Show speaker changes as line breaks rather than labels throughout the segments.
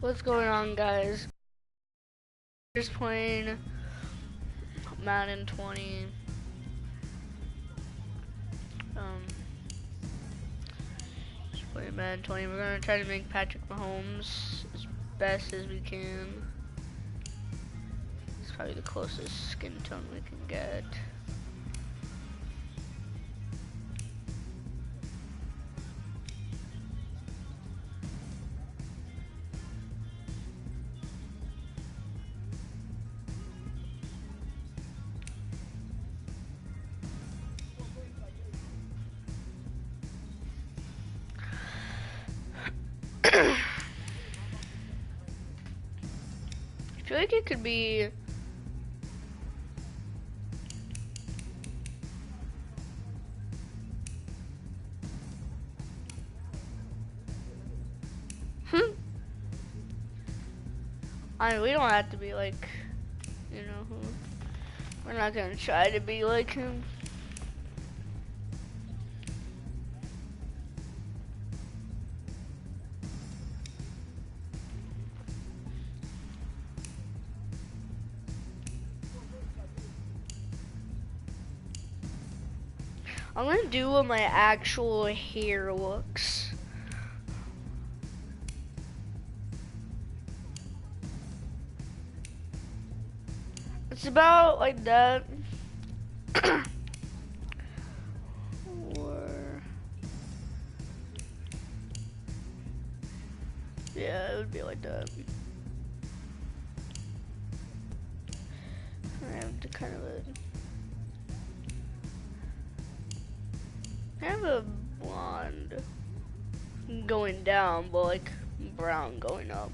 What's going on, guys? Just playing Madden 20. Um, just playing Madden 20. We're gonna try to make Patrick Mahomes as best as we can. It's probably the closest skin tone we can get. I feel like it could be I mean, we don't have to be like, you know, we're not gonna try to be like him. I'm gonna do what my actual hair looks. It's about like that. Or yeah, it would be like that. I have to kind of a blonde going down, but like brown going up.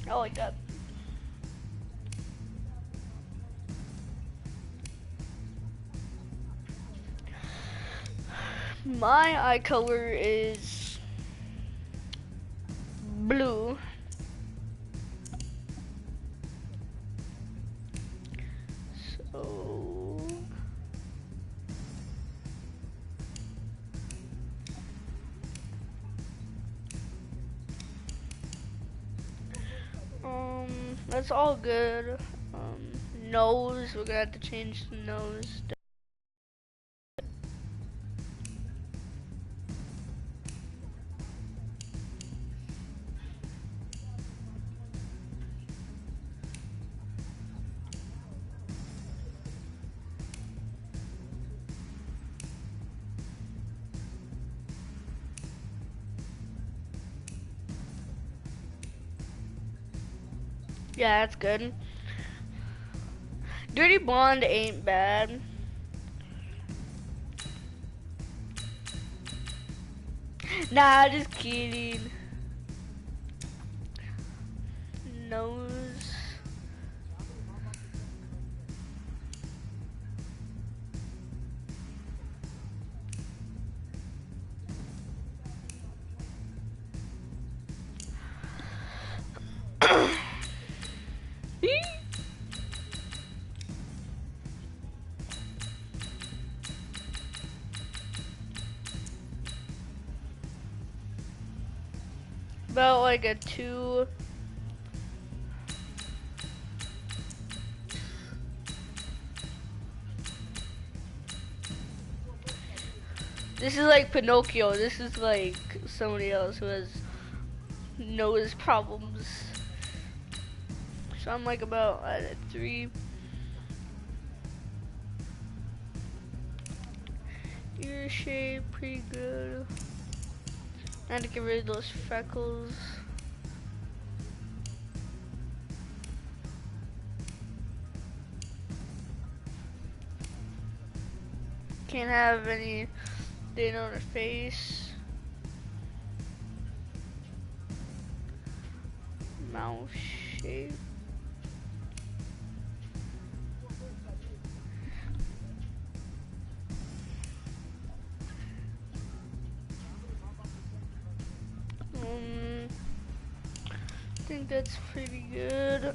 I like that. My eye color is blue. So that's all good. Nose, we're gonna have to change the nose. Yeah, that's good. Dirty blonde ain't bad. Nah, just kidding. Nose. About like a 2. This is like Pinocchio. This is like somebody else who has nose problems. So I'm like about at a 3. Ear shape, pretty good. I had to get rid of those freckles. Can't have any data on her face. Mouth shape. I think that's pretty good.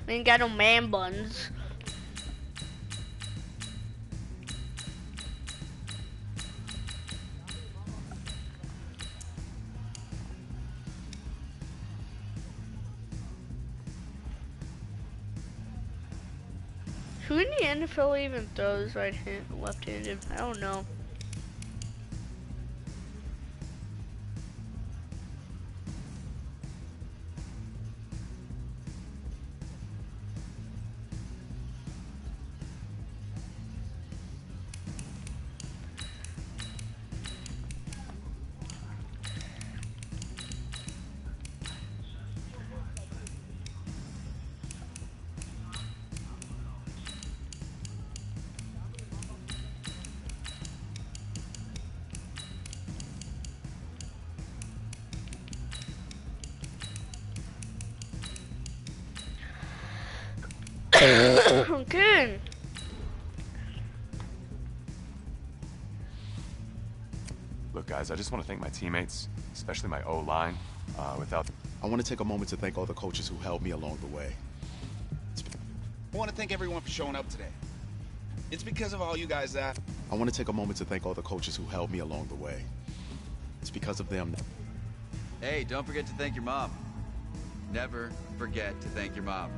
We ain't got no man buns. Who in the NFL even throws left-handed? I don't know. Okay.
Look, guys, I just want to thank my teammates, especially my O-line. Without them,
I want to take a moment to thank all the coaches who held me along the way.
I want to thank everyone for showing up today. It's because of all you guys that...
I want to take a moment to thank all the coaches who held me along the way. It's because of them.
Hey, don't forget to thank your mom. Never forget to thank your mom.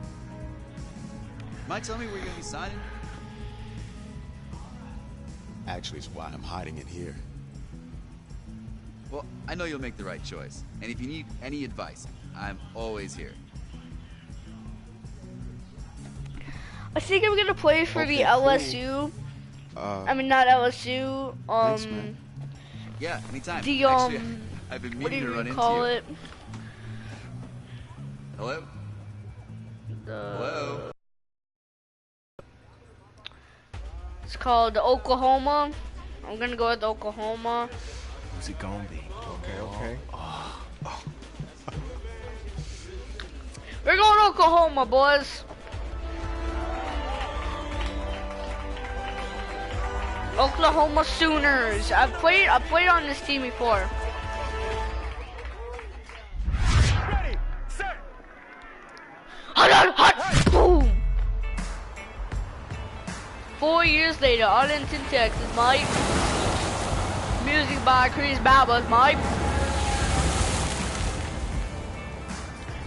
Mind telling me where you're going to be signing?
Actually, it's why I'm hiding in here.
Well, I know you'll make the right choice. And if you need any advice, I'm always here.
I think I'm gonna play for the LSU. I mean, not LSU.
Thanks, man.
Yeah, anytime.
The
Actually, I've been
what do
meaning to run
you
into
call
you.
it?
Hello? Hello?
It's called Oklahoma. I'm gonna go with Oklahoma.
who's it gonna be?
Okay.
We're going to Oklahoma, boys. Oklahoma Sooners. I played on this team before.
Ready, set.
Hot, boom. 4 years later, Arlington, Texas, mate. Music by Chris Babas, mate.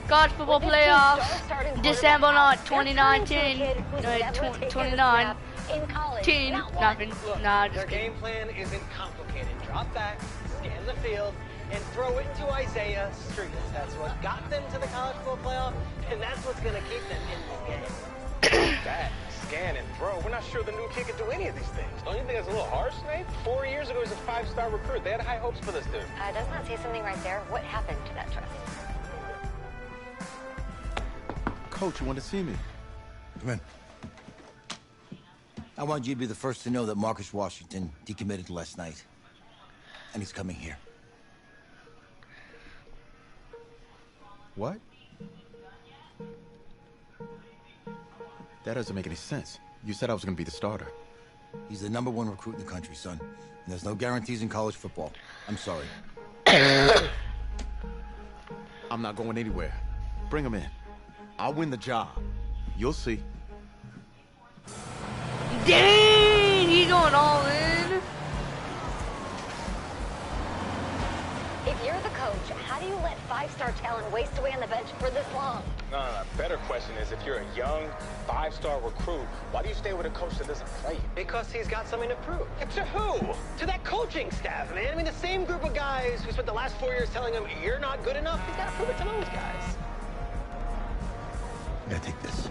College football playoffs, December 2019, 29.
In college,
Nothing. Nah, just
Their
kidding.
game plan isn't complicated. Drop back, scan the field, and throw it to Isaiah Street. That's what got them to the college football playoff, and that's what's going to keep them in the game.
Back, scan, and throw. We're not sure the new kid can do any of these things. Don't you think that's a little harsh, Nate? 4 years ago, he was a 5-star recruit. They had high hopes for this dude.
Does not say something right there. What happened to that trust?
Coach, you want to see me?
Come in. I want you to be the first to know that Marcus Washington decommitted last night. And he's coming here.
What? That doesn't make any sense. You said I was going to be the starter.
He's the #1 recruit in the country, son. And there's no guarantees in college football. I'm sorry.
I'm not going anywhere. Bring him in. I'll win the job. You'll see.
Dang, he going all in.
If you're the coach, how do you let 5-star talent waste away on the bench for this long?
No. Better question is, if you're a young 5-star recruit, why do you stay with a coach that doesn't play you?
Because he's got something to prove.
To who?
To that coaching staff, man. I mean, the same group of guys who spent the last 4 years telling him, you're not good enough, he's got to prove it to those guys.
I gotta take this.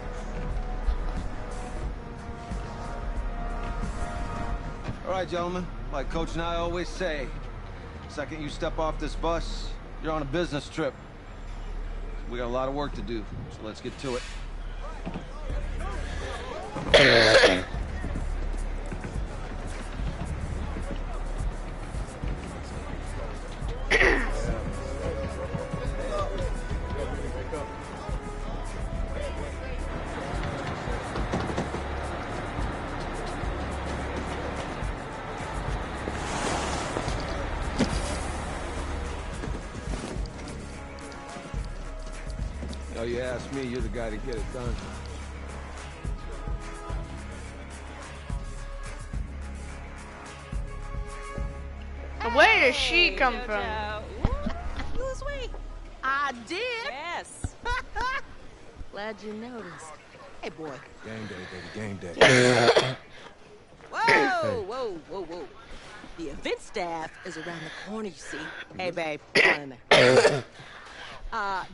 All right, gentlemen. Like Coach and I always say, the second you step off this bus, you're on a business trip. We got a lot of work to do, so let's get to it. Oh, you ask me, you're the guy to get it done.
Where does she come from?
Excuse me. I did. Yes. Glad you noticed. Hey, boy.
Game day, baby, game day.
Whoa, whoa, whoa, whoa. The event staff is around the corner, you see. Hey, babe, come on in there.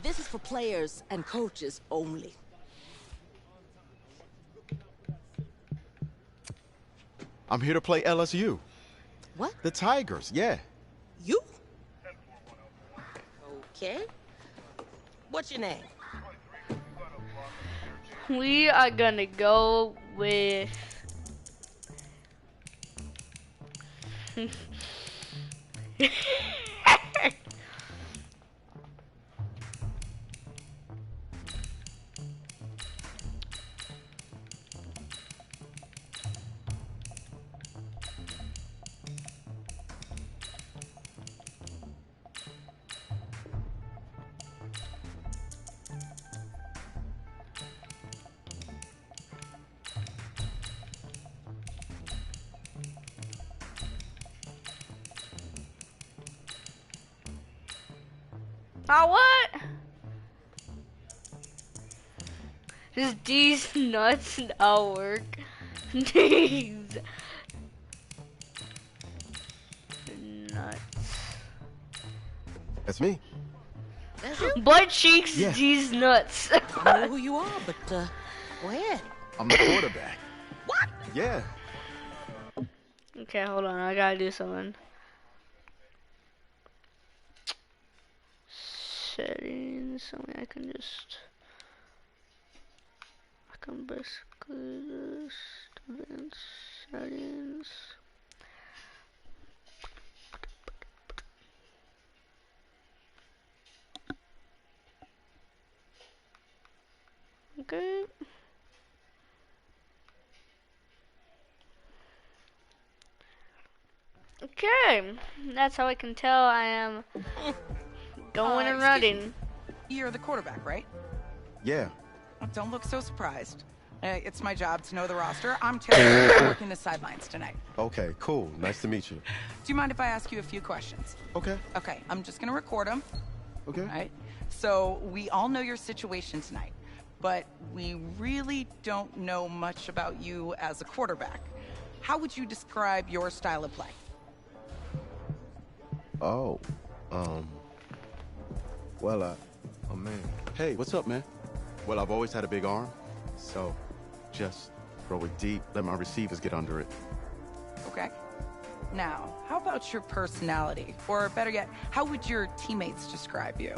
This is for players and coaches only.
I'm here to play LSU.
What?
The Tigers, yeah.
You? Okay. What's your name?
We are gonna go with what? Does these nuts not work? These nuts.
That's me.
That's you?
Butt cheeks,
Yeah.
these nuts.
I don't know who you are, but, go ahead.
I'm the quarterback.
What?
Yeah.
Okay, hold on, I gotta do something. Settings, something I can just, I can basically just advanced settings. Okay. Okay, that's how I can tell I am going and
Excuse
running.
You're the quarterback, right?
Yeah.
Oh, don't look so surprised. It's my job to know the roster. I'm Taylor. I'm working the sidelines tonight.
Okay, cool. Nice to meet you.
Do you mind if I ask you a few questions?
Okay.
Okay, I'm just gonna record them.
Okay.
All right. So we all know your situation tonight, but we really don't know much about you as a quarterback. How would you describe your style of play?
Oh, well, oh man. Hey, what's up, man? Well, I've always had a big arm, so just throw it deep, let my receivers get under it.
Okay. Now, how about your personality? Or better yet, how would your teammates describe you?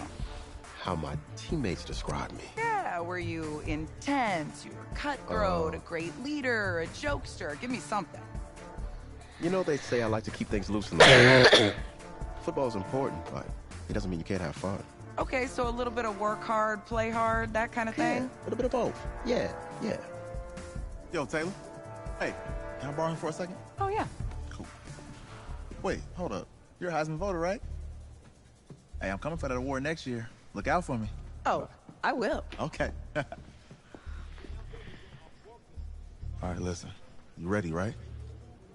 How my teammates describe me.
Yeah, were you intense? You were cutthroat, a great leader, a jokester? Give me something.
You know, they say I like to keep things loose in the Football's important, but it doesn't mean you can't have fun.
Okay, so a little bit of work hard, play hard, that kind of thing?
Yeah, a little bit of both. Yeah, yeah.
Yo, Taylor. Hey, can I borrow him for a second?
Oh, yeah.
Cool. Wait, hold up. You're a Heisman voter, right? Hey, I'm coming for that award next year. Look out for me.
Oh, I will.
Okay. All right, listen. You ready, right?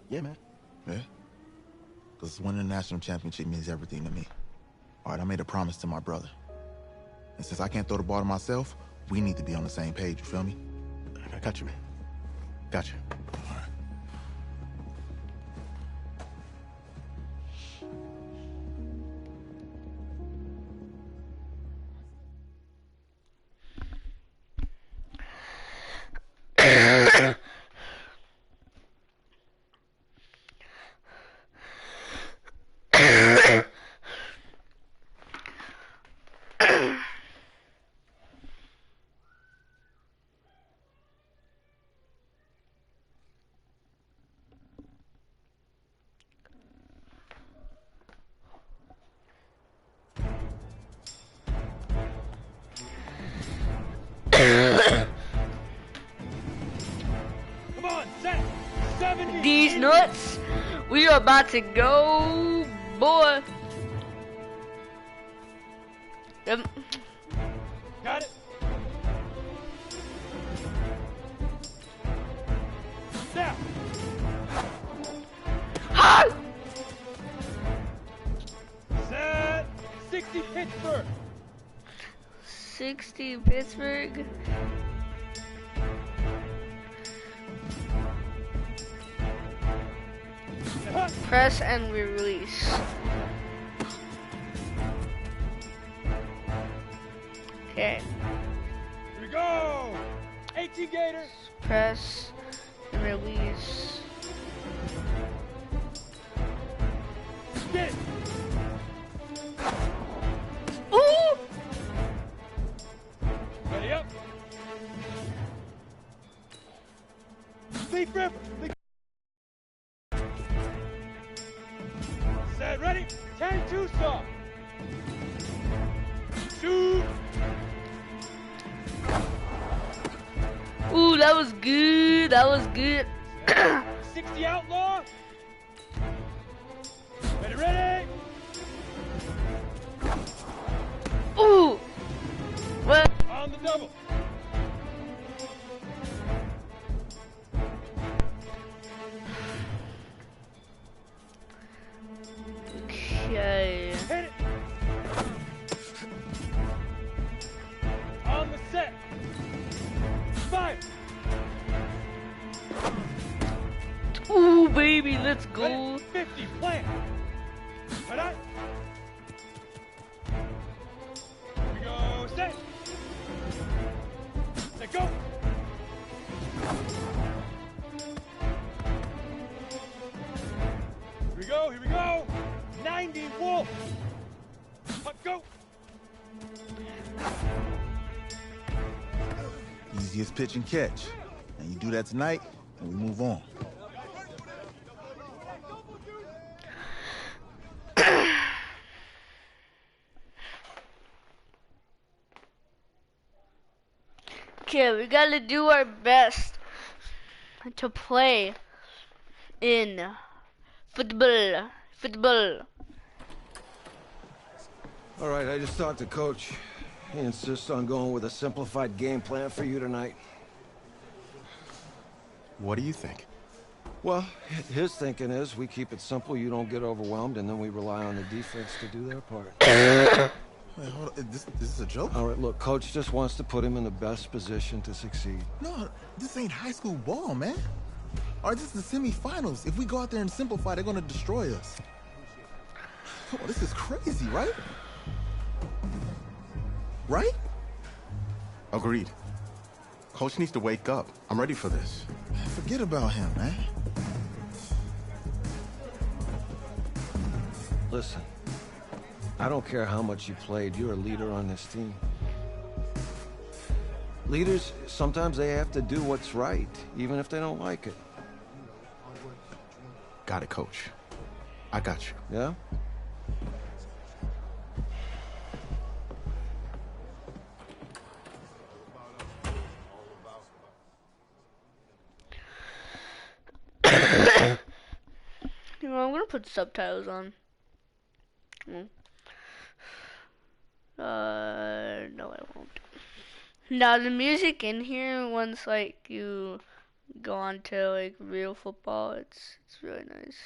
Yeah, man.
Yeah? Because winning the national championship means everything to me. All right, I made a promise to my brother. And since I can't throw the ball to myself, we need to be on the same page, you feel me?
I got you, man. Got you.
All right.
These nuts, we are about to go, boy.
Got it. Snap.
Ah!
60 Pittsburgh.
60 Pittsburgh. Press and release. Okay.
Here we go. 18 Gators.
Press and release.
Get it.
Ooh!
Ready up. Lead rip. Set, ready. 10-2 stop. Shoot.
Ooh, that was good. That was good.
60 outlaw. Ready, ready.
Ooh. What?
On the double.
Okay.
Hit it. On the set. 5.
Ooh, baby, let's go.
50, plant. Right on. Here we go, set. Set, go. Here we go. 90, Wolf. Puck, go.
Easiest pitch and catch. And you do that tonight, and we move on.
Okay, we gotta do our best to play in football.
All right, I just talked to Coach. He insists on going with a simplified game plan for you tonight.
What do you think?
Well, his thinking is we keep it simple, you don't get overwhelmed, and then we rely on the defense to do their part.
Wait, hold on. This is a joke?
All right, look, Coach just wants to put him in the best position to succeed.
No, this ain't high school ball, man. All right, this is the semifinals. If we go out there and simplify, they're gonna destroy us. Oh, this is crazy, right? Right?
Agreed. Coach needs to wake up. I'm ready for this.
Man, forget about him, man.
Listen, I don't care how much you played, you're a leader on this team. Leaders, sometimes they have to do what's right, even if they don't like it.
Got it, Coach. I got you.
Yeah?
You know, I'm gonna put subtitles on. No, I won't. Now the music in here, once like you go on to like real football, it's really nice.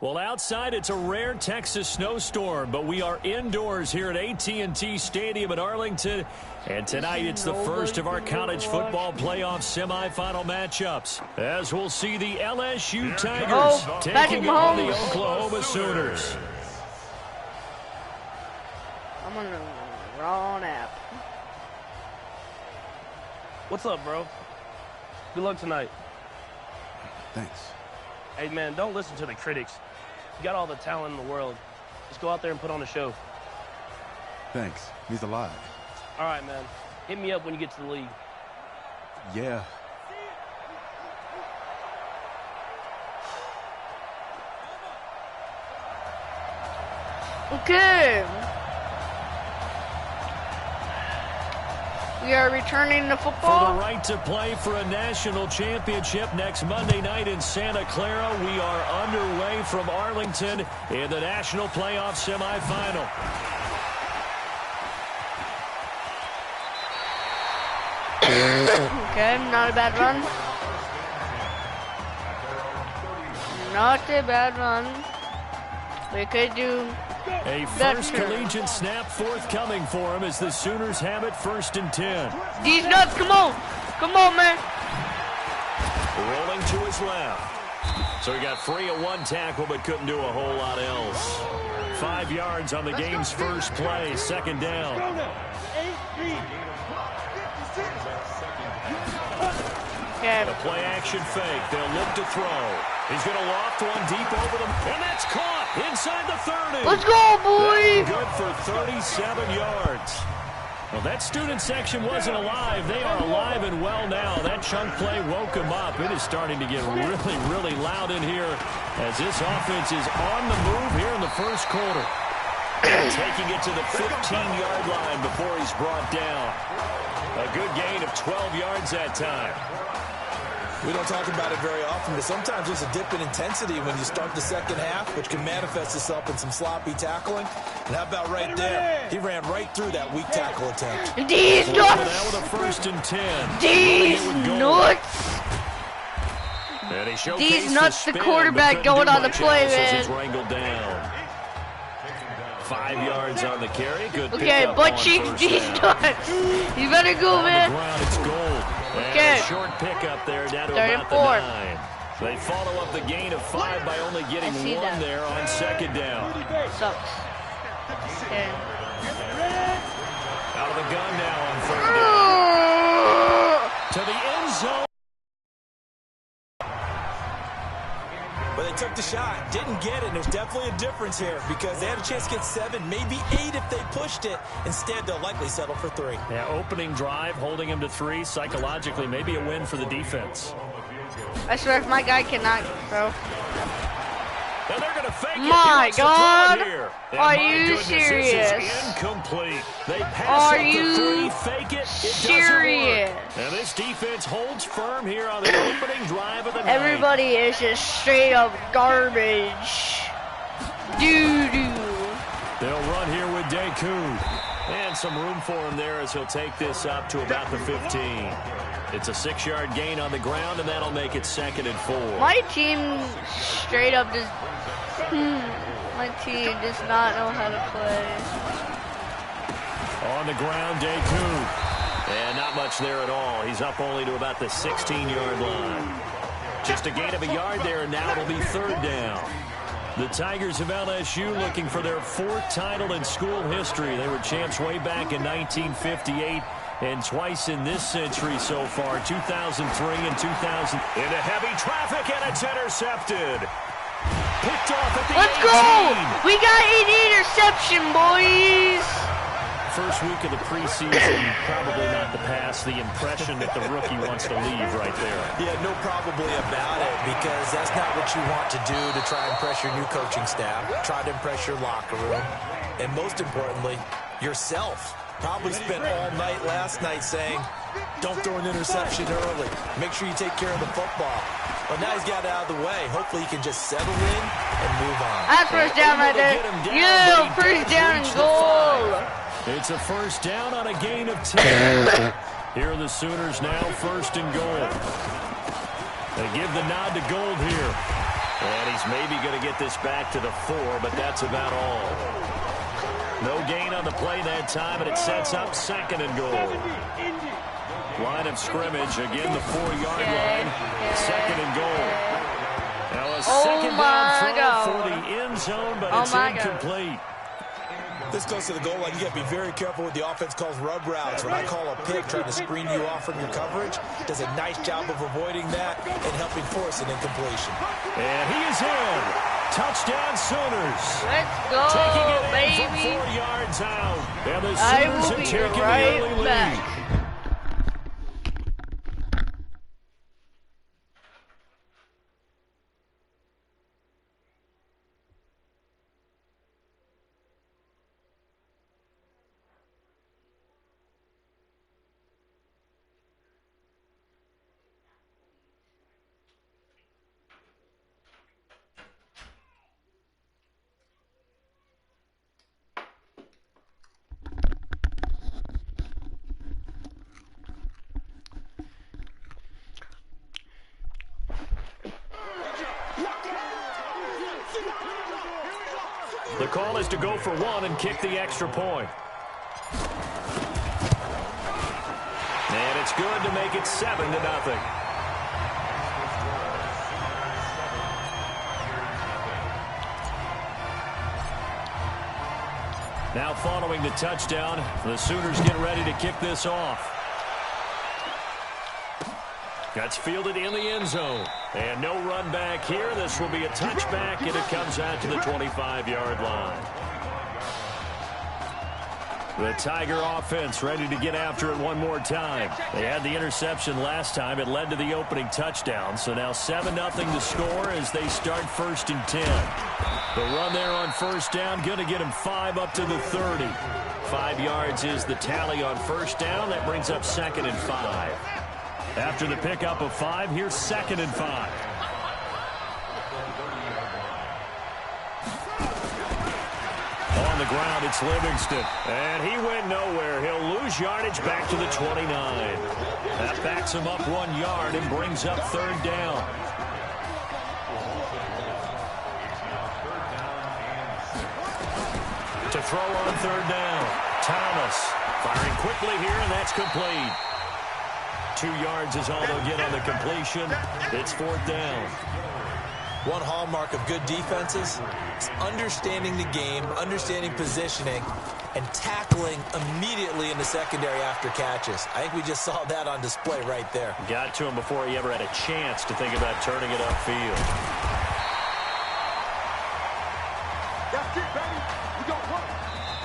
Well, outside it's a rare Texas snowstorm, but we are indoors here at AT&T Stadium in Arlington. And tonight it's the first of our college football playoff semifinal matchups, as we'll see the LSU Tigers taking on the Oklahoma Sooners.
I'm on the wrong app.
What's up, bro? Good luck tonight.
Thanks.
Hey, man, don't listen to the critics. You got all the talent in the world. Just go out there and put on a show.
Thanks. Means a lot.
All right, man. Hit me up when you get to the league.
Yeah.
Okay. We are returning to football.
For the right to play for a national championship next Monday night in Santa Clara, we are underway from Arlington in the national playoff semifinal.
Okay, not a bad run. Not a bad run. We could do
A first collegiate snap forthcoming for him as the Sooners have it 1st and 10.
These nuts, come on. Come on, man.
Rolling to his left. So he got free of one tackle but couldn't do a whole lot else. 5 yards on the game's first play, 2nd down.
Okay.
The play action fake. They'll look to throw. He's going to loft one deep over them. And that's caught inside the 30.
Let's go, boy.
Good for 37 yards. Well, that student section wasn't alive. They are alive and well now. That chunk play woke them up. It is starting to get really, really loud in here as this offense is on the move here in the first quarter. Taking it to the 15-yard line before he's brought down. A good gain of 12 yards that time.
We don't talk about it very often, but sometimes there's a dip in intensity when you start the second half, which can manifest itself in some sloppy tackling. And how about right there? He ran right through that weak tackle attempt.
These nuts!
Now with a 1st and 10.
These nuts! These nuts, the quarterback going on the play, man.
Wrangled down. 5 yards on the carry. Good
okay, butt cheeks, these nuts. You better go, man.
On the ground, it's gold.
Okay.
And a short pickup there down to about the 9. They follow up the gain of 5 by only getting 1 there on 2nd down.
Sucks. Okay.
Out of the gun now on 3rd down. To the end zone.
But they took the shot, didn't get it, and there's definitely a difference here because they had a chance to get 7, maybe 8 if they pushed it. Instead, they'll likely settle for 3.
Yeah, opening drive, holding him to 3, psychologically, maybe a win for the defense.
I swear if my guy cannot throw.
And they're going to fake it.
My God!
Are
you serious?
This is incomplete. They pass
Are you
the 3, fake it. It
serious?
doesn't work. And this defense holds firm here on the opening drive of the night.
Everybody is just straight up garbage. Doo-doo.
They'll run here with Deku. And some room for him there as he'll take this up to about the 15. It's a 6-yard gain on the ground, and that'll make it 2nd and 4.
My team straight up just... my team does not know how to play.
On the ground, Deku. And not much there at all. He's up only to about the 16-yard line. Just a gain of a yard there, and now it'll be 3rd down. The Tigers of LSU looking for their 4th title in school history. They were champs way back in 1958 and twice in this century so far, 2003 and 2000. Into heavy traffic, and it's intercepted. Picked off at the 18.
Let's go! We got an interception, boys!
First week of the preseason, probably not the pass, the impression that the rookie wants to leave right there.
Yeah, no probably about it, because that's not what you want to do to try and impress your new coaching staff, try to impress your locker room, and most importantly, yourself. Probably spent all night last night saying, don't throw an interception early. Make sure you take care of the football. Well, now he's got it out of the way. Hopefully he can just settle in and move on.
That's first down right there. Yeah, first down and goal.
It's a first down on a gain of 10. Here are the Sooners now 1st and goal. They give the nod to Gold here. And he's maybe going to get this back to the 4, but that's about all. No gain on the play that time, and it sets up 2nd and goal. Line of scrimmage, again the 4-yard line. 2nd and goal. Now a 2nd down throw for the end zone, but it's incomplete.
This goes to the goal line. You got to be very careful with the offense calls rub routes. When I call a pick trying to screen you off from your coverage, does a nice job of avoiding that and helping force an incompletion.
And he is in. Touchdown Sooners.
Let's go,
taking it
baby.
From 4 yards out. And the
I
Sooners
will
have
be
taken
right
the early
back.
lead. call is to go for one and kick the extra point. And it's good to make it 7-0. Now following the touchdown, the Sooners get ready to kick this off. That's fielded in the end zone. And no run back here. This will be a touchback, and it comes out to the 25-yard line. The Tiger offense ready to get after it one more time. They had the interception last time. It led to the opening touchdown. So now 7-0 to score as they start 1st and 10. The run there on first down, going to get him 5 up to the 30. 5 yards is the tally on first down. That brings up 2nd and 5. After the pickup of 5, here's 2nd and 5. On the ground, it's Livingston. And he went nowhere. He'll lose yardage back to the 29. That backs him up 1 yard and brings up 3rd down. To throw on 3rd down. Thomas firing quickly here, and that's complete. 2 yards is all they'll get on the completion. It's 4th down.
One hallmark of good defenses is understanding the game, understanding positioning, and tackling immediately in the secondary after catches. I think we just saw that on display right there.
Got to him before he ever had a chance to think about turning it upfield.
That's it, baby. We got one.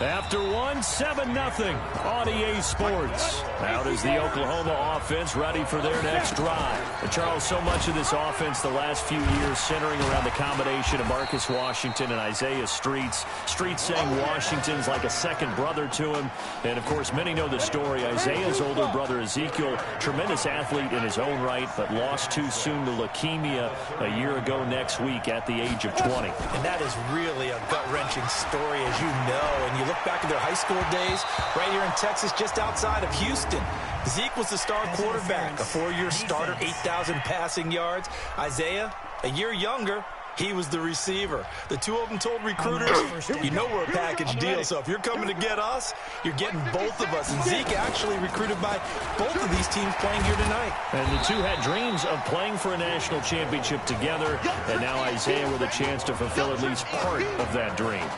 After 7-0 on EA Sports. Out is the Oklahoma offense ready for their next drive. And Charles, so much of this offense the last few years centering around the combination of Marcus Washington and Isaiah Streets. Streets saying Washington's like a second brother to him. And, of course, many know the story. Isaiah's older brother, Ezekiel, tremendous athlete in his own right, but lost too soon to leukemia a year ago next week at the age of 20.
And that is really a gut-wrenching story, as you know. And you look back at their high school days right here in Texas, just outside of Houston. Zeke was the star quarterback, a 4-year starter, 8,000 passing yards. Isaiah, a year younger, he was the receiver. The two of them told recruiters, you know we're a package deal, so if you're coming to get us, you're getting both of us. And Zeke actually recruited by both of these teams playing here tonight.
And the two had dreams of playing for a national championship together, and now Isaiah with a chance to fulfill at least part of that dream.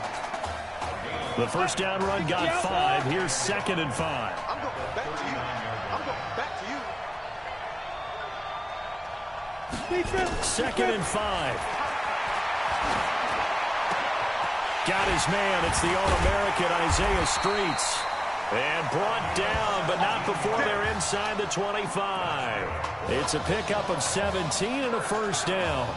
The first down run got 5. Here's 2nd and 5.
I'm going back to you. I'm going back to you.
2nd and 5. Got his man. It's the All-American Isaiah Streets. And brought down, but not before they're inside the 25. It's a pickup of 17 and a first down.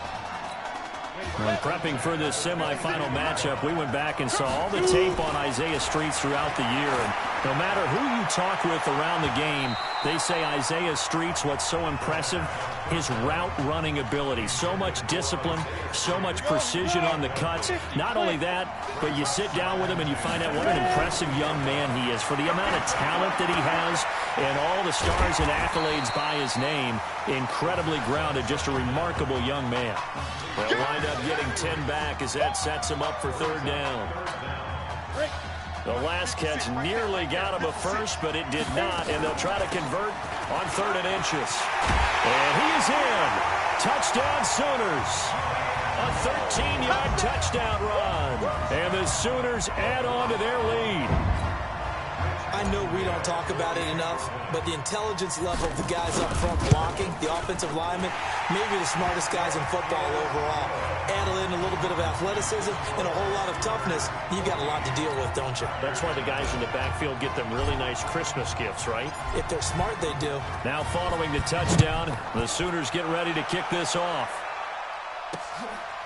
When prepping for this semifinal matchup, we went back and saw all the tape on Isaiah Streets throughout the year. And no matter who you talk with around the game, they say Isaiah Streets, what's so impressive, his route running ability. So much discipline, so much precision on the cuts. Not only that, but you sit down with him and you find out what an impressive young man he is. For the amount of talent that he has and all the stars and accolades by his name, incredibly grounded, just a remarkable young man. They'll wind up getting 10 back as that sets him up for 3rd down. The last catch nearly got him a first, but it did not, and they'll try to convert on 3rd and inches. And he is in. Touchdown Sooners. A 13-yard touchdown run. And the Sooners add on to their lead.
I know we don't talk about it enough, but the intelligence level of the guys up front blocking, the offensive linemen, maybe the smartest guys in football overall. Add in a little bit of athleticism and a whole lot of toughness, you got a lot to deal with, don't you?
That's why the guys in the backfield get them really nice Christmas gifts, right?
If they're smart, they do.
Now following the touchdown, the Sooners get ready to kick this off.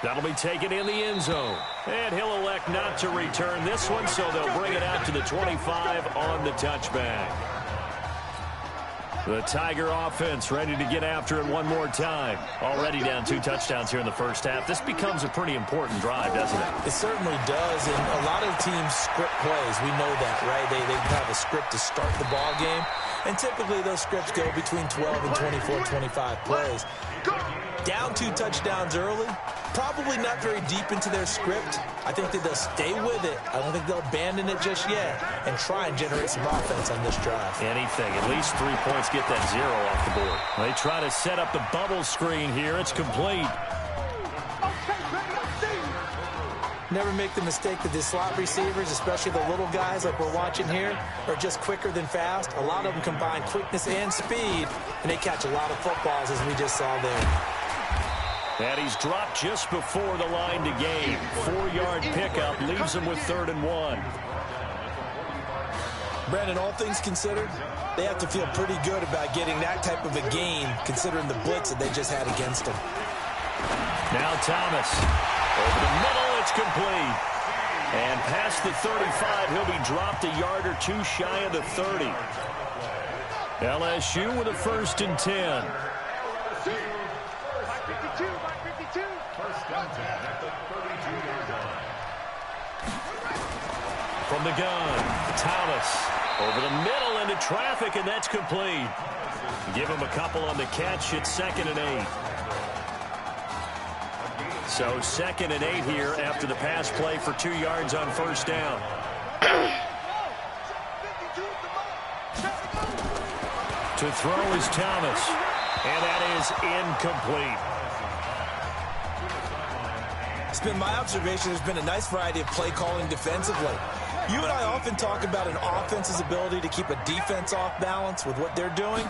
That'll be taken in the end zone. And he'll elect not to return this one, so they'll bring it out to the 25 on the touchback. The Tiger offense ready to get after it one more time. Already down 2 touchdowns here in the first half. This becomes a pretty important drive, doesn't it?
It certainly does, and a lot of teams script plays. We know that, right? They have a script to start the ball game, and typically those scripts go between 12 and 24, 25 plays. Down 2 touchdowns early, probably not very deep into their script. I think that they'll stay with it. I don't think they'll abandon it just yet and try and generate some offense on this drive.
Anything. At least 3 points, get that 0 off the board. They try to set up the bubble screen here. It's complete.
Never make the mistake that the slot receivers, especially the little guys like we're watching here, are just quicker than fast. A lot of them combine quickness and speed, and they catch a lot of footballs, as we just saw there.
And he's dropped just before the line to gain. 4-yard pickup leaves him with 3rd and 1.
Brandon, all things considered, they have to feel pretty good about getting that type of a gain, considering the blitz that they just had against them.
Now Thomas. Over the middle, it's complete. And past the 35, he'll be dropped a yard or 2 shy of the 30. LSU with a 1st and 10. From the gun, Thomas over the middle into traffic, and that's complete. Give him a couple on the catch. It's 2nd and 8. So 2nd and 8 here after the pass play for 2 yards on 1st down. To throw is Thomas, and that is incomplete.
It's been my observation there's been a nice variety of play calling defensively. You and I often talk about an offense's ability to keep a defense off balance with what they're doing.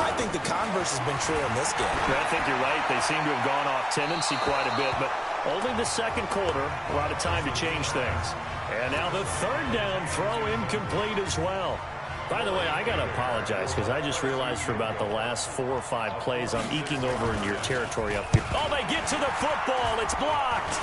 I think the converse has been true in this game.
I think you're right. They seem to have gone off tendency quite a bit, but only the 2nd quarter, a lot of time to change things. And now the 3rd down throw incomplete as well. By the way, I got to apologize because I just realized for about the last 4 or 5 plays I'm eking over into your territory up here. Oh, they get to the football. It's blocked.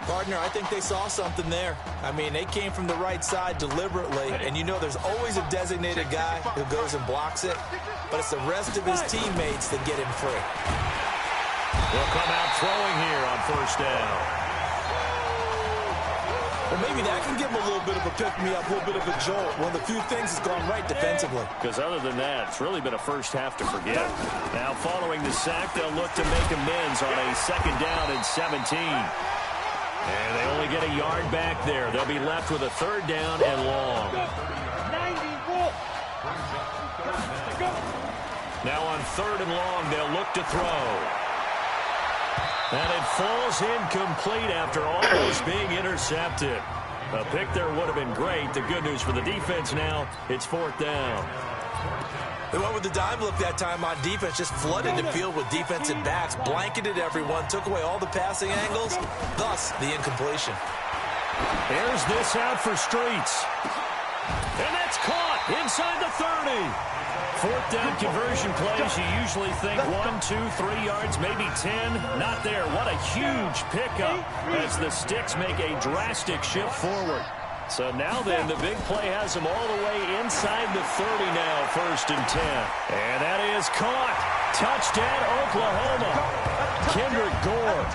Partner, I think they saw something there. I mean, they came from the right side deliberately, and you know there's always a designated guy who goes and blocks it, but it's the rest of his teammates that get him free.
He'll come out throwing here on 1st down.
Well, maybe that can give him a little bit of a pick-me-up, a little bit of a jolt. One of the few things that's gone right defensively.
Because other than that, it's really been a first half to forget. Now, following the sack, they'll look to make amends on a 2nd down and 17. And they only get a yard back there. They'll be left with a 3rd down and long. Now on 3rd and long, they'll look to throw. And it falls incomplete after almost being intercepted. A pick there would have been great. The good news for the defense now, it's 4th down.
They went with the dime look that time on defense, just flooded the field with defensive backs, blanketed everyone, took away all the passing angles, thus the incompletion.
There's this out for Streets. And that's caught inside the 30. 4th down conversion plays, you usually think 1, 2, 3 yards, maybe 10. Not there. What a huge pickup as the Sticks make a drastic shift forward. So now then, the big play has them all the way inside the 30 now, 1st and 10. And that is caught. Touchdown, Oklahoma. Kendrick Gore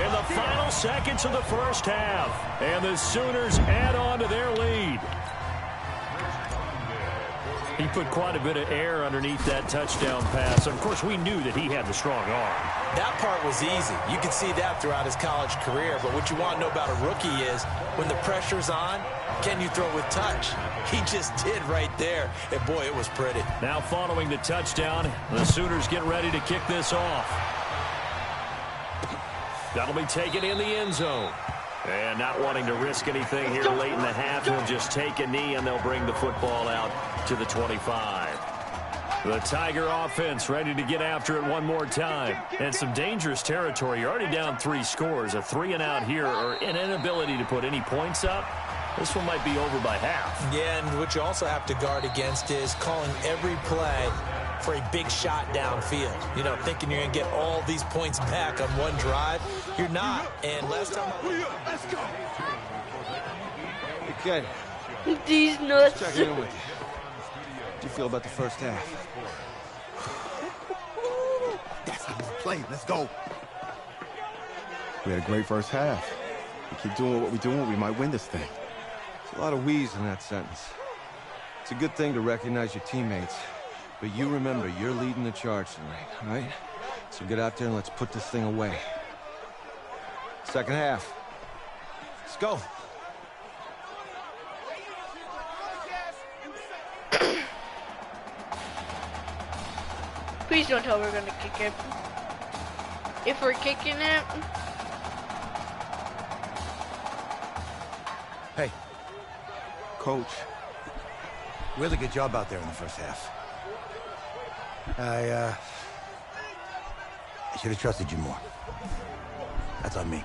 in the final seconds of the first half. And the Sooners add on to their lead. He put quite a bit of air underneath that touchdown pass. Of course, we knew that he had the strong arm.
That part was easy. You could see that throughout his college career. But what you want to know about a rookie is when the pressure's on, can you throw with touch? He just did right there. And, boy, it was pretty.
Now following the touchdown, the Sooners get ready to kick this off. That'll be taken in the end zone. And not wanting to risk anything here late in the half, he'll just take a knee, and they'll bring the football out to the 25. The Tiger offense ready to get after it one more time. And some dangerous territory. You're already down 3 scores. A 3-and-out here, or an inability to put any points up. This one might be over by half.
Yeah, and what you also have to guard against is calling every play for a big shot downfield. You know, thinking you're going to get all these points back on one drive. You're not. And last time...
Let's go.
Okay.
These nuts.
Check in with you. How'd you feel about the first half?
That's how we play. Let's go.
We had a great first half. We keep doing what we're doing, we might win this thing.
There's a lot of wheeze in that sentence. It's a good thing to recognize your teammates. But you remember, you're leading the charge tonight, all right? So get out there and let's put this thing away. Second half. Let's go.
Please don't tell we're gonna kick it. If we're kicking it...
Hey.
Coach.
Really good job out there in the first half. I should have trusted you more. That's on me.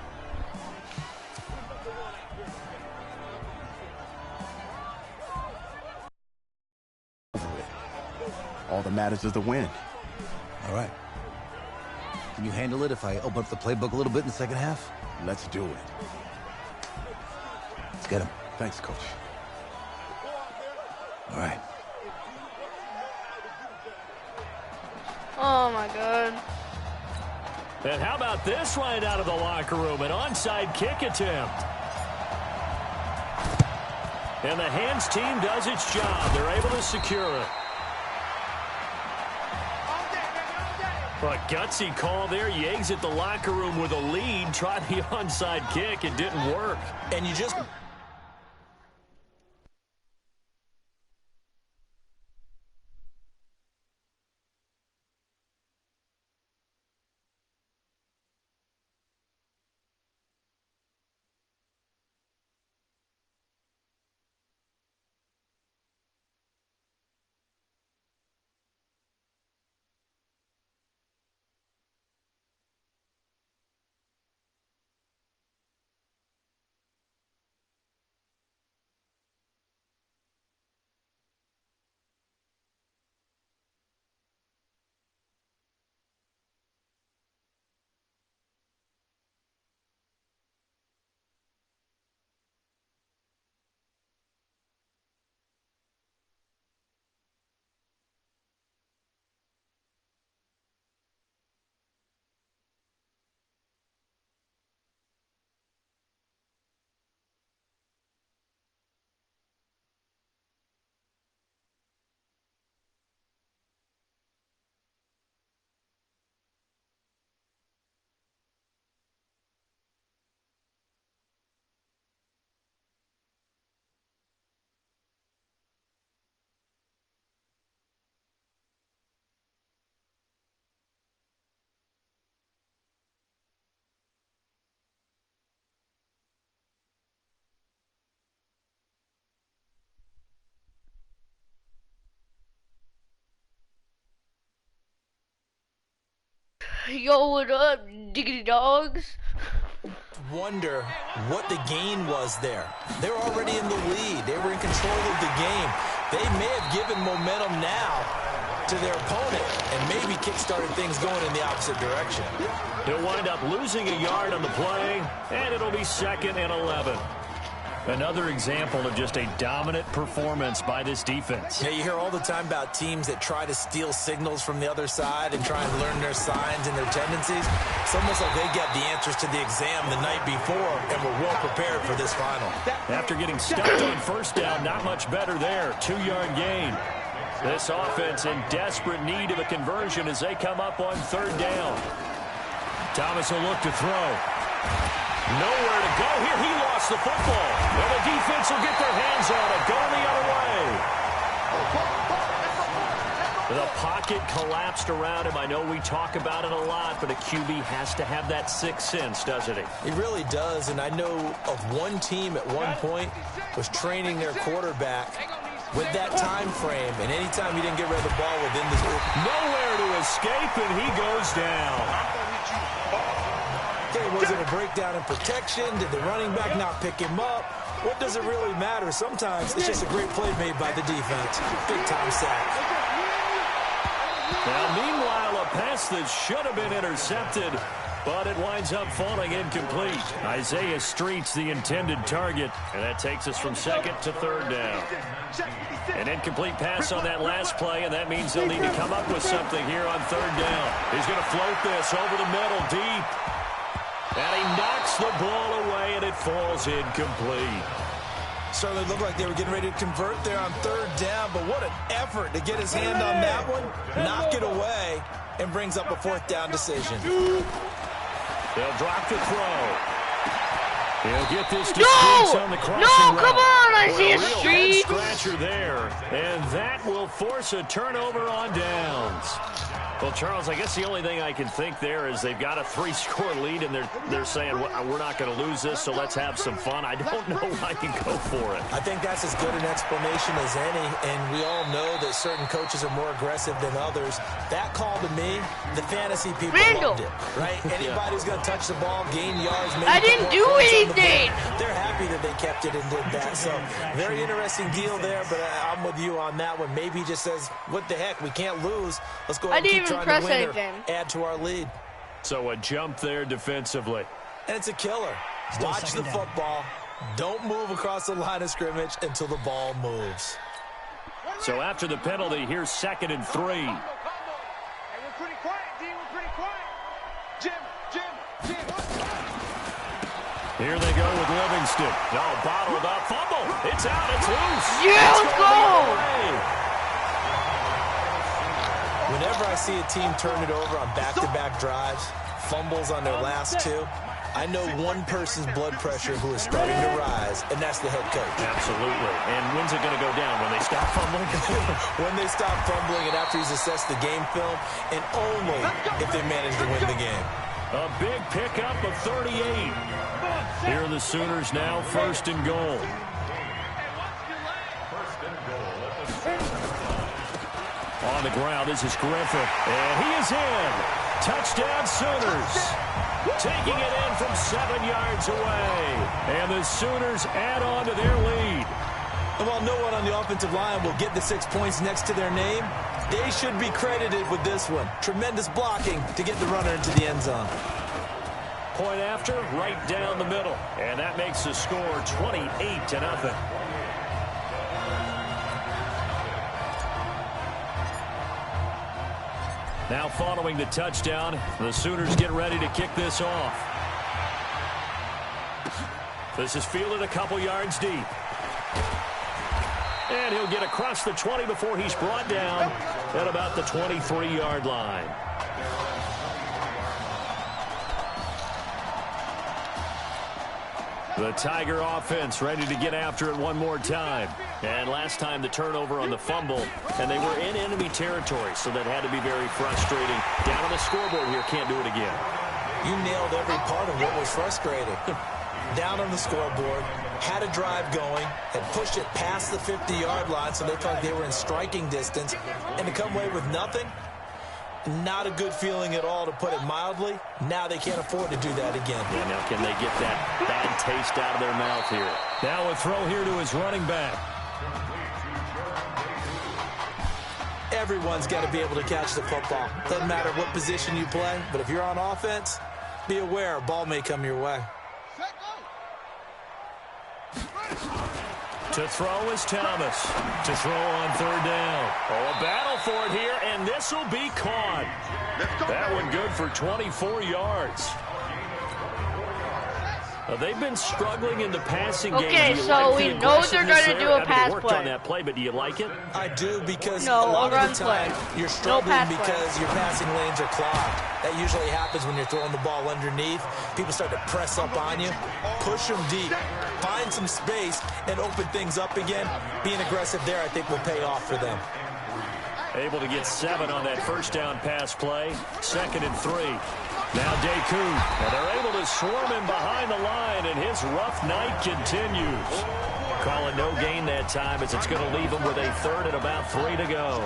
All that matters is the win.
All right. Can you handle it if I open up the playbook a little bit in the second half?
Let's do it.
Let's get him.
Thanks, Coach.
All right.
Oh my God.
And how about this right out of the locker room? An onside kick attempt. And the hands team does its job. They're able to secure it. A gutsy call there. You exit the locker room with a lead. Try the onside kick. It didn't work.
And you just...
Yo, what up, diggity dogs?
Wonder what the gain was there. They're already in the lead. They were in control of the game. They may have given momentum now to their opponent and maybe kick-started things going in the opposite direction.
He'll wind up losing a yard on the play, and it'll be 2nd and 11. Another example of just a dominant performance by this defense.
Yeah, you hear all the time about teams that try to steal signals from the other side and try and learn their signs and their tendencies. It's almost like they get the answers to the exam the night before and were well prepared for this final.
After getting stuffed on first down, not much better there. 2-yard gain. This offense in desperate need of a conversion as they come up on 3rd down. Thomas will look to throw. Nowhere to go here. He lost the football. And the defense will get their hands on it. Going the other way. The pocket collapsed around him. I know we talk about it a lot, but a QB has to have that sixth sense, doesn't he?
He really does, and I know of one team at one point was training their quarterback with that time frame, and anytime he didn't get rid of the ball within this...
Nowhere to escape, and he goes down.
Okay, was it a breakdown in protection? Did the running back not pick him up? What does it really matter? Sometimes it's just a great play made by the defense. Big-time sack.
Now, meanwhile, a pass that should have been intercepted but it winds up falling incomplete. Isaiah Street's the intended target, and that takes us from second to third down. An incomplete pass on that last play, and that means they'll need to come up with something here on third down. He's going to float this over the middle deep, and he knocks the ball away, and it falls incomplete.
Certainly looked like they were getting ready to convert there on third down, but what an effort to get his hand on that one, knock it away, and brings up a fourth down decision.
They'll drop the throw. He'll get this to Streets on the crossing route.
Come on, Isaiah
Streets.
Streets.
Scratcher there, and that will force a turnover on downs. Well, Charles, I guess the only thing I can think there is they've got a 3-score lead, and they're saying, well, we're not going to lose this, so let's have some fun. I don't know why you go for it.
I think that's as good an explanation as any, and we all know that certain coaches are more aggressive than others. That call to me, the fantasy people loved it, right? Anybody who's going to touch the ball, gain yards, maybe
I didn't do anything.
They're happy that they kept it and did that. So very interesting deal there, but I'm with you on that one. Maybe he just says, what the heck, we can't lose. Let's go ahead and keep trying to win or add to our lead.
So a jump there defensively.
And it's a killer. Watch the football. Don't move across the line of scrimmage until the ball moves.
So after the penalty, here's 2nd and 3.
Hey, we're pretty quiet, D. We're pretty quiet. Jim.
Here they go with Livingston. No, bottled up. Fumble. It's out. It's loose.
Yeah, let's go.
Whenever I see a team turn it over on back-to-back drives, fumbles on their last two, I know one person's blood pressure who is starting to rise, and that's the head coach.
Absolutely. And when's it going to go down? When they stop fumbling?
When they stop fumbling and after he's assessed the game film, and only if they manage to win the game.
A big pickup of 38. Here are the Sooners now, 1st and goal. On the ground, this is Griffith, and he is in. Touchdown, Sooners. Taking it in from 7 yards away. And the Sooners add on to their lead.
And while no one on the offensive line will get the 6 points next to their name, they should be credited with this one. Tremendous blocking to get the runner into the end zone.
Point after, right down the middle. And that makes the score 28-0. Now following the touchdown, the Sooners get ready to kick this off. This is fielded a couple yards deep. And he'll get across the 20 before he's brought down at about the 23-yard line. The Tiger offense ready to get after it one more time. And last time the turnover on the fumble, and they were in enemy territory, so that had to be very frustrating. Down on the scoreboard here, can't do it again.
You nailed every part of what was frustrating. Down on the scoreboard, had a drive going, had pushed it past the 50-yard line, so they thought they were in striking distance, and to come away with nothing, not a good feeling at all, to put it mildly. Now they can't afford to do that again.
Yeah, now can they get that bad taste out of their mouth here? Now a throw here to his running back.
Everyone's got to be able to catch the football. Doesn't matter what position you play, but if you're on offense, be aware a ball may come your way.
To throw is Thomas. To throw on 3rd down. Oh, a battle for it here, and this will be caught. That one good for 24 yards. They've been struggling in the passing game.
Okay, so we know they're going to do a pass
play. Worked on that play, but do you like it?
I do, because a lot of the time you're struggling because your passing lanes are clogged. That usually happens when you're throwing the ball underneath. People start to press up on you. Push them deep. Find some space and open things up again. Being aggressive there, I think, will pay off for them.
Able to get 7 on that first down pass play. 2nd and 3. Now Deku, and they're able to swarm him behind the line, and his rough night continues. Calling no gain that time, as it's going to leave him with a 3rd and about 3 to go.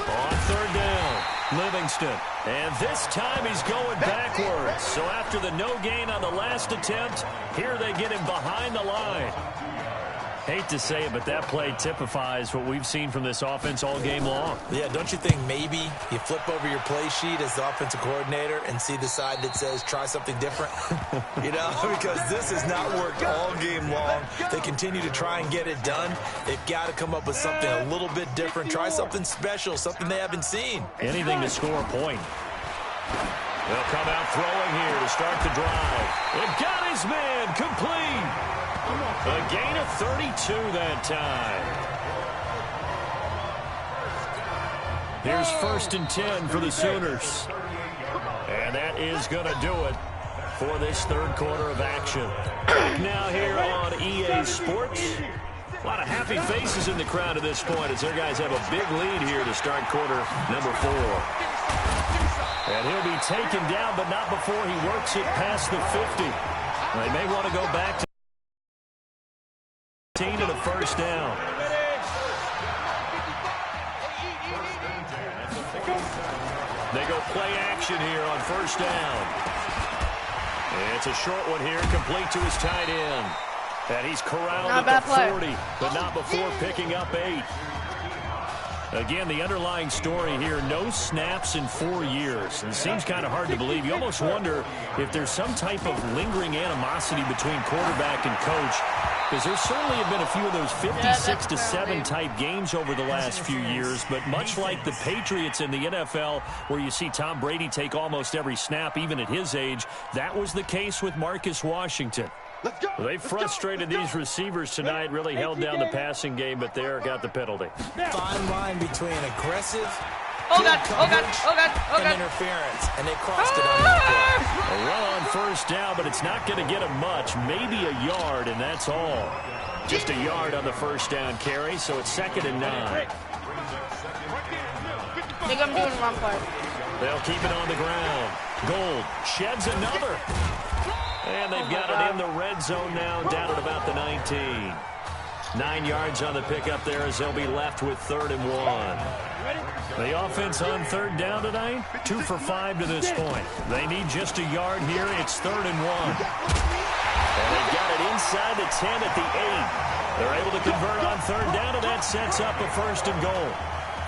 On 3rd down, Livingston. And this time he's going backwards. So after the no gain on the last attempt, here they get him behind the line. Hate to say it, but that play typifies what we've seen from this offense all game long.
Yeah, don't you think maybe you flip over your play sheet as the offensive coordinator and see the side that says try something different? You know, because this has not worked all game long. They continue to try and get it done. They've got to come up with something a little bit different. Try something special, something they haven't seen.
Anything to score a point. They'll come out throwing here to start the drive. It got his man complete. A gain of 32 that time. Here's 1st and 10 for the Sooners. And that is going to do it for this third quarter of action. Back now here on EA Sports. A lot of happy faces in the crowd at this point as their guys have a big lead here to start quarter number 4. And he'll be taken down, but not before he works it past the 50. They may want to go back to and a first down. They go play action here on first down. And it's a short one here, complete to his tight end. And he's corralled at the 40, but not before picking up 8. Again, the underlying story here, no snaps in 4 years. And it seems kind of hard to believe. You almost wonder if there's some type of lingering animosity between quarterback and coach. Because there certainly have been a few of those 56-7 type games over the last few years. But much like the Patriots in the NFL, where you see Tom Brady take almost every snap, even at his age, that was the case with Marcus Washington. They frustrated these receivers tonight, really held down the passing game, but there got the penalty.
Fine line between aggressive
and
interference, and they crossed it on that play.
A run on first down, but it's not going to get him much, maybe a yard, and that's all. Just a yard on the first down carry, so it's 2nd and 9.
I think I'm doing the wrong part.
They'll keep it on the ground. Gold sheds another. And they've got it in the red zone now, down at about the 19. 9 yards on the pickup there as they'll be left with 3rd and 1. The offense on 3rd down tonight, 2 for 5 to this point. They need just a yard here. It's 3rd and 1. And they've got it inside the 10 at the 8. They're able to convert on 3rd down, and that sets up a 1st and goal.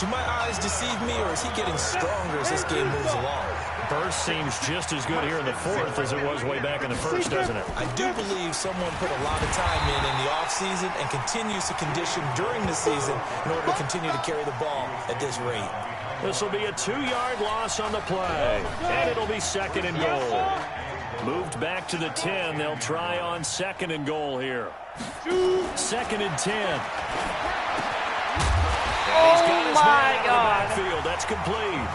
Do my eyes deceive me, or is he getting stronger as this game moves along?
Burst seems just as good here in the 4th as it was way back in the 1st, doesn't it?
I do believe someone put a lot of time in the offseason and continues to condition during the season in order to continue to carry the ball at this rate.
This will be a 2-yard loss on the play, and it'll be 2nd and goal. Moved back to the 10. They'll try on 2nd and goal here. 2nd and 10.
Oh my God.
Backfield. That's complete.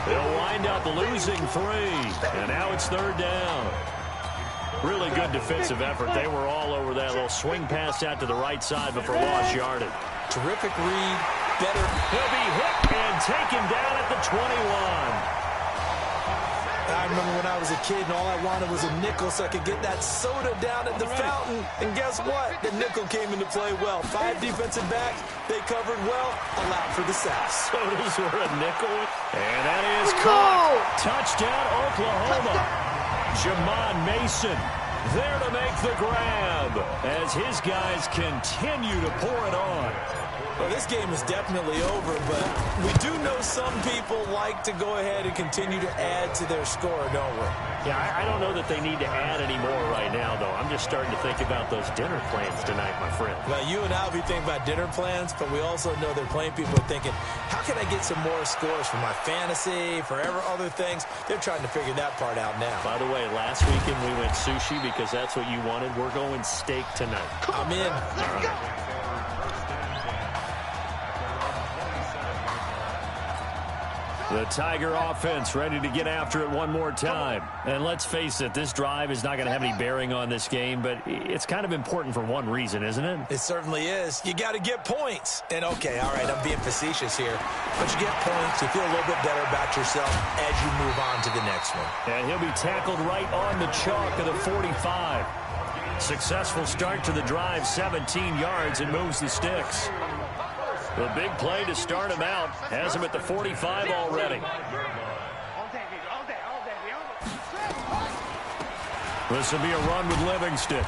They'll wind up losing 3. And now it's 3rd down. Really good defensive effort. They were all over that little swing pass out to the right side before lost yardage.
Terrific read. Better.
He'll be hit and taken down at the 21.
I remember when I was a kid and all I wanted was a nickel so I could get that soda down at the fountain. And guess what? The nickel came into play well. 5 defensive backs. They covered well. Allowed for the sacks.
Sodas were a nickel. And that is caught. Touchdown, Oklahoma. Jamon Mason there to make the grab as his guys continue to pour it on.
Well, this game is definitely over, but we do know some people like to go ahead and continue to add to their score, don't we?
Yeah, I don't know that they need to add any more right now, though. I'm just starting to think about those dinner plans tonight, my friend.
Well, you and I will be thinking about dinner plans, but we also know they're playing people are thinking, how can I get some more scores for my fantasy, for other things? They're trying to figure that part out now.
By the way, last weekend we went sushi because that's what you wanted. We're going steak tonight.
I'm in.
All right. The Tiger offense ready to get after it one more time. And let's face it, this drive is not going to have any bearing on this game, but it's kind of important for one reason, isn't it?
It certainly is. You got to get points. And okay, all right, I'm being facetious here, but you get points, you feel a little bit better about yourself as you move on to the next one.
And he'll be tackled right on the chalk of the 45. Successful start to the drive, 17 yards, and moves the sticks. The big play to start him out has him at the 45 already. This will be a run with Livingston.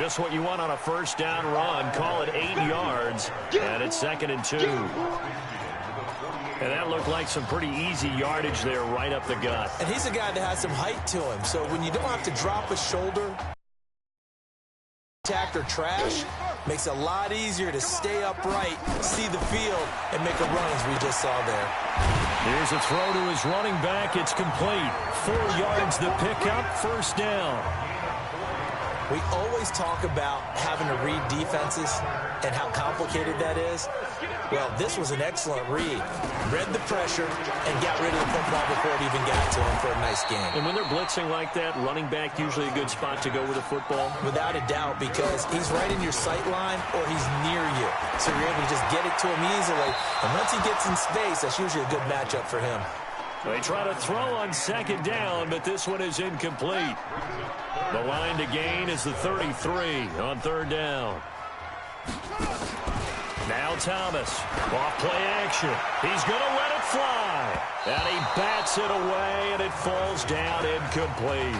Just what you want on a first down run. Call it 8 yards, and it's 2nd and 2. And that looked like some pretty easy yardage there right up the gut.
And he's a guy that has some height to him, so when you don't have to drop a shoulder, attack or trash, makes it a lot easier to stay upright, see the field, and make a run as we just saw there.
Here's a throw to his running back. It's complete. 4 yards the pickup, first down.
We always talk about having to read defenses and how complicated that is. Well, this was an excellent read. Read the pressure and got rid of the football before it even got to him for a nice game.
And when they're blitzing like that, running back usually a good spot to go with a football?
Without a doubt, because he's right in your sight line or he's near you. So you're able to just get it to him easily. And once he gets in space, that's usually a good matchup for him.
They try to throw on 2nd down, but this one is incomplete. The line to gain is the 33 on 3rd down. Now Thomas, off play action. He's going to let it fly. And he bats it away, and it falls down incomplete.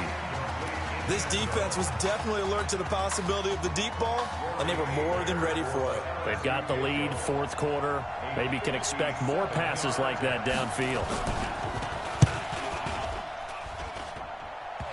This defense was definitely alert to the possibility of the deep ball, and they were more than ready for it.
They've got the lead, 4th quarter. Maybe can expect more passes like that downfield.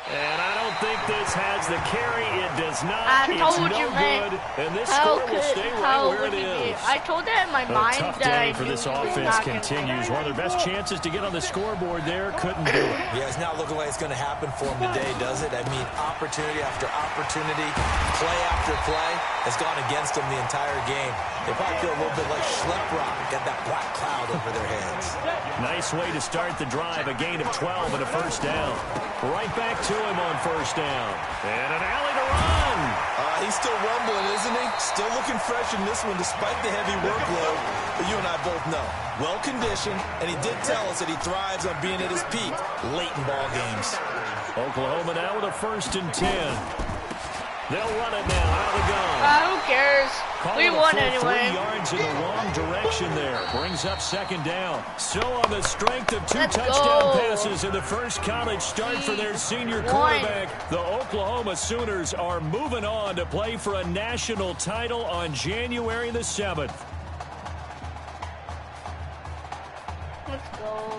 And I don't think this has the carry. It does not.
I told
it's
you,
no
man.
good. And this score will stay right where it is.
I told that in my
A
mind
tough
that
day
I
for
knew
this
he was
offense
not gonna
continues. One of their best chances to get on the scoreboard there. Couldn't do it.
Yeah, it's not looking like it's going to happen for him today, does it? I mean, opportunity after opportunity, play after play has gone against them the entire game. They probably feel a little bit like Schlep Rock, got that black cloud over their heads.
Nice way to start the drive. A gain of 12 and a first down. Right back to him on first down. And an alley to run.
He's still rumbling, isn't he? Still looking fresh in this one despite the heavy workload. But you and I both know, well-conditioned, and he did tell us that he thrives on being at his peak late in ball games.
Oklahoma now with a 1st and 10. They'll run it now out of the gun.
Who cares? We won anyway.
3 yards in the wrong direction there. Brings up 2nd down. So on the strength of 2 touchdown passes in the first college start for their senior quarterback, the Oklahoma Sooners are moving on to play for a national title on January the 7th.
Let's go.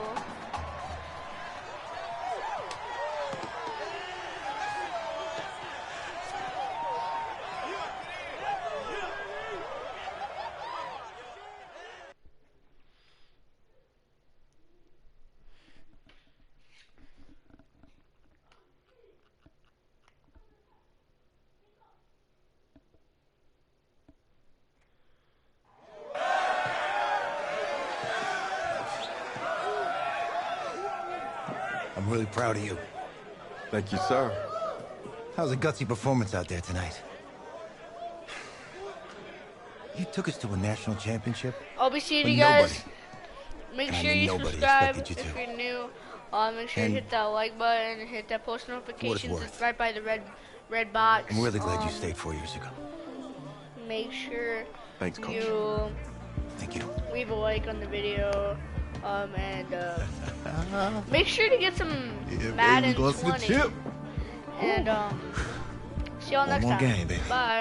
I'm really proud of you.
Thank you, sir.
How's a gutsy performance out there tonight? You took us to a national championship.
I'll be seeing
but
you guys.
nobody,
Make
and I
sure
mean
you
nobody
subscribe
expected you
if
to.
you're new. Make sure you
And
hit that like button, hit that post notifications.
worth.
It's right by the red box.
I'm really glad you stayed 4 years ago.
Make sure
Thanks, Coach.
you
Thank you.
leave a like on the video. And make sure to get some Madden 20. And see y'all next
One more
time.
game, baby.
Bye.